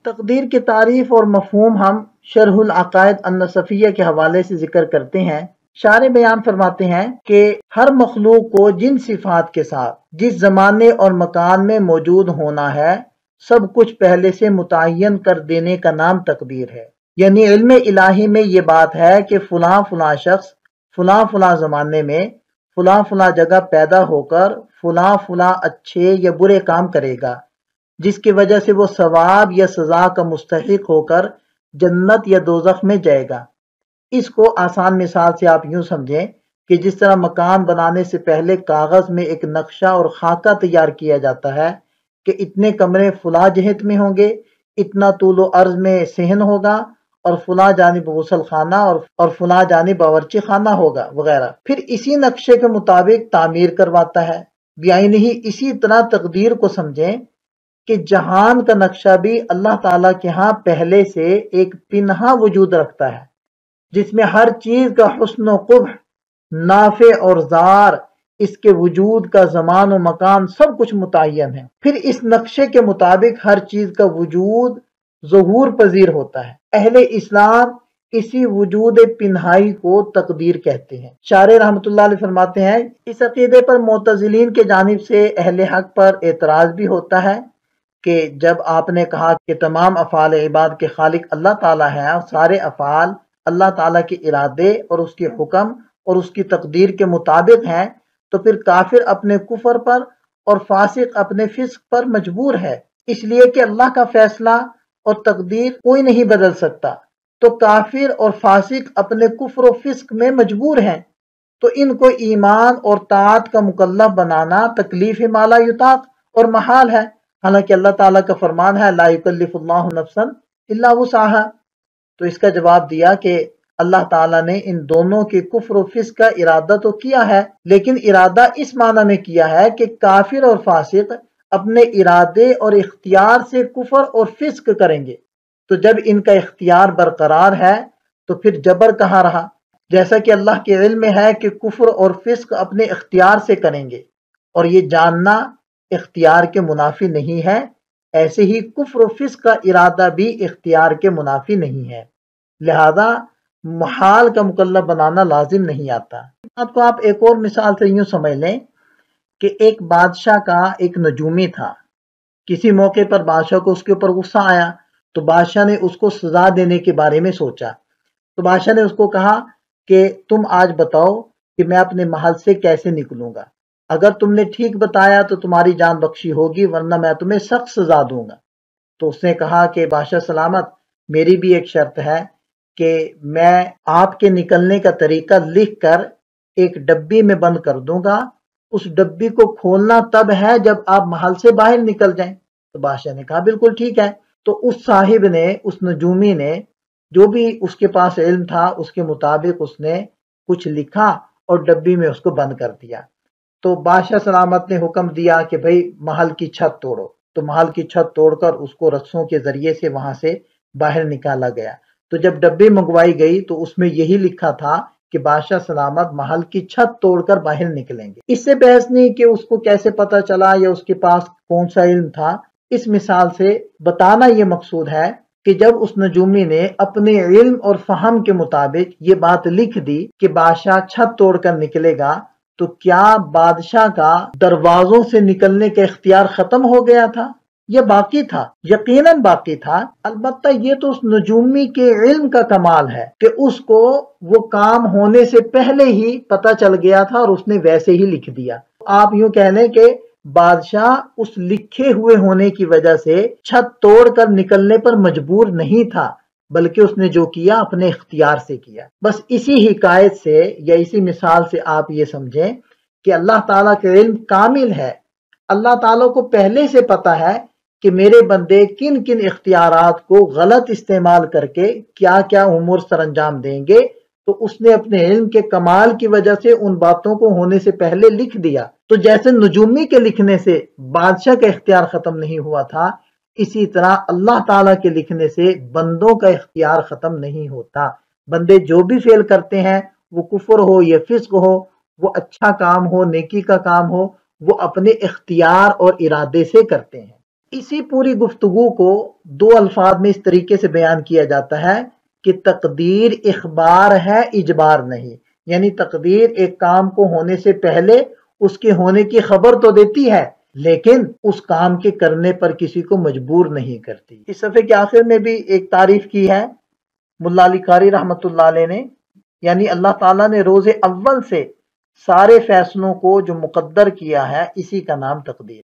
تقدیر کی تعریف اور مفہوم ہم شرح العقائد النصفیہ کے حوالے سے ذکر کرتے ہیں۔ شارح بیان فرماتے ہیں کہ ہر مخلوق کو جن صفات کے ساتھ جس زمانے اور مکان میں موجود ہونا ہے سب کچھ پہلے سے متعین کر دینے کا نام تقدیر ہے۔ یعنی علم الہی میں یہ بات ہے کہ فلاں فلاں شخص فلاں فلاں زمانے میں فلاں فلاں جگہ پیدا ہو کر فلاں فلاں اچھے یا برے کام کرے گا، جس کی وجہ سے وہ ثواب یا سزا کا مستحق ہو کر جنت یا دوزخ میں جائے گا۔ اس کو آسان مثال سے آپ یوں سمجھیں کہ جس طرح مکان بنانے سے پہلے کاغذ میں ایک نقشہ اور خاکہ تیار کیا جاتا ہے کہ اتنے کمرے فلاں جہت میں ہوں گے، اتنا طول و عرض میں صحن ہوگا اور فلاں جانب غسل خانہ اور فلاں جانب باورچی خانہ ہوگا وغیرہ، پھر اسی نقشے کے مطابق تعمیر کرواتا ہے۔ بیان ہی اسی طرح تقدیر کو سمجھیں کہ جہان کا نقشہ بھی اللہ تعالیٰ کے ہاں پہلے سے ایک پنہا وجود رکھتا ہے، جس میں ہر چیز کا حسن و قبح، نافع اور ضار، اس کے وجود کا زمان و مکان سب کچھ متعین ہے۔ پھر اس نقشے کے مطابق ہر چیز کا وجود ظہور پذیر ہوتا ہے۔ اہل اسلام اسی وجود پنہائی کو تقدیر کہتے ہیں۔ شارح رحمۃ اللہ علیہ فرماتے ہیں اس عقیدے پر معتزلین کے جانب سے اہل حق پر اعتراض بھی ہوتا ہے کہ جب آپ نے کہا کہ تمام افعال عباد کے خالق اللہ تعالیٰ ہیں اور سارے افعال اللہ تعالیٰ کے ارادے اور اس کے حکم اور اس کی تقدیر کے مطابق ہیں، تو پھر کافر اپنے کفر پر اور فاسق اپنے فسق پر مجبور ہے، اس لیے کہ اللہ کا فیصلہ اور تقدیر کوئی نہیں بدل سکتا، تو کافر اور فاسق اپنے کفر و فسق میں مجبور ہیں، تو ان کو ایمان اور طاعت کا مکلف بنانا تکلیف ما لا یطاق اور محال ہے، حالانکہ اللہ تعالیٰ کا فرمان ہے لا یکلف اللہ نفسا الا وسعہا۔ تو اس کا جواب دیا کہ اللہ تعالیٰ نے ان دونوں کے کفر و فسق کا ارادہ تو کیا ہے، لیکن ارادہ اس معنی میں کیا ہے کہ کافر اور فاسق اپنے ارادے اور اختیار سے کفر اور فسق کریں گے، تو جب ان کا اختیار برقرار ہے تو پھر جبر کہاں رہا؟ جیسا کہ اللہ کے علم میں ہے کہ کفر اور فسق اپنے اختیار سے کریں گے، اور یہ جاننا اختیار کے منافی نہیں ہے، ایسے ہی کفر و فسق کا ارادہ بھی اختیار کے منافی نہیں ہے، لہذا محال کا مکلف بنانا لازم نہیں آتا۔ بات کو آپ ایک اور مثال سے یوں سمجھ لیں کہ ایک بادشاہ کا ایک نجومی تھا، کسی موقع پر بادشاہ کو اس کے اوپر غصہ آیا تو بادشاہ نے اس کو سزا دینے کے بارے میں سوچا، تو بادشاہ نے اس کو کہا کہ تم آج بتاؤ کہ میں اپنے محل سے کیسے نکلوں گا، اگر تم نے ٹھیک بتایا تو تمہاری جان بخشی ہوگی ورنہ میں تمہیں سخت سزا دوں گا۔ تو اس نے کہا کہ بادشاہ سلامت، میری بھی ایک شرط ہے کہ میں آپ کے نکلنے کا طریقہ لکھ کر ایک ڈبی میں بند کر دوں گا، اس ڈبی کو کھولنا تب ہے جب آپ محل سے باہر نکل جائیں۔ تو بادشاہ نے کہا بالکل ٹھیک ہے۔ تو اس صاحب نے، اس نجومی نے، جو بھی اس کے پاس علم تھا اس کے مطابق اس نے کچھ لکھا اور ڈبی میں اس کو بند کر دیا۔ تو بادشاہ سلامت نے حکم دیا کہ بھئی محل کی چھت توڑو، تو محل کی چھت توڑ کر اس کو رسوں کے ذریعے سے وہاں سے باہر نکالا گیا۔ تو جب ڈبی منگوائی گئی تو اس میں یہی لکھا تھا کہ بادشاہ سلامت محل کی چھت توڑ کر باہر نکلیں گے۔ اس سے بحث نہیں کہ اس کو کیسے پتا چلا یا اس کے پاس کون سا علم تھا، اس مثال سے بتانا یہ مقصود ہے کہ جب اس نجومی نے اپنے علم اور فہم کے مطابق یہ بات لکھ دی کہ بادشاہ چھت توڑ کر نکلے گا، تو کیا بادشاہ کا دروازوں سے نکلنے کا اختیار ختم ہو گیا تھا؟ یہ باقی تھا، یقیناً باقی تھا۔ البتہ یہ تو اس نجومی کے علم کا کمال ہے کہ اس کو وہ کام ہونے سے پہلے ہی پتہ چل گیا تھا اور اس نے ویسے ہی لکھ دیا۔ آپ یوں کہہ لیں کہ بادشاہ اس لکھے ہوئے ہونے کی وجہ سے چھت توڑ کر نکلنے پر مجبور نہیں تھا، بلکہ اس نے جو کیا اپنے اختیار سے کیا۔ بس اسی حکایت سے یا اسی مثال سے آپ یہ سمجھیں کہ اللہ تعالیٰ کا علم کامل ہے، اللہ تعالیٰ کو پہلے سے پتہ ہے کہ میرے بندے کن کن اختیارات کو غلط استعمال کر کے کیا کیا امور سر انجام دیں گے، تو اس نے اپنے علم کے کمال کی وجہ سے ان باتوں کو ہونے سے پہلے لکھ دیا۔ تو جیسے نجومی کے لکھنے سے بادشاہ کا اختیار ختم نہیں ہوا تھا، اسی طرح اللہ تعالیٰ کے لکھنے سے بندوں کا اختیار ختم نہیں ہوتا۔ بندے جو بھی فعل کرتے ہیں، وہ کفر ہو یا فسق ہو، وہ اچھا کام ہو نیکی کا کام ہو، وہ اپنے اختیار اور ارادے سے کرتے ہیں۔ اسی پوری گفتگو کو دو الفاظ میں اس طریقے سے بیان کیا جاتا ہے کہ تقدیر اخبار ہے، اجبار نہیں، یعنی تقدیر ایک کام کو ہونے سے پہلے اس کے ہونے کی خبر تو دیتی ہے لیکن اس کام کے کرنے پر کسی کو مجبور نہیں کرتی۔ اس صفحے کے آخر میں بھی ایک تعریف کی ہے ملا علی قاری رحمۃ اللہ علیہ نے، یعنی اللہ تعالیٰ نے روز اول سے سارے فیصلوں کو جو مقدر کیا ہے اسی کا نام تقدیر۔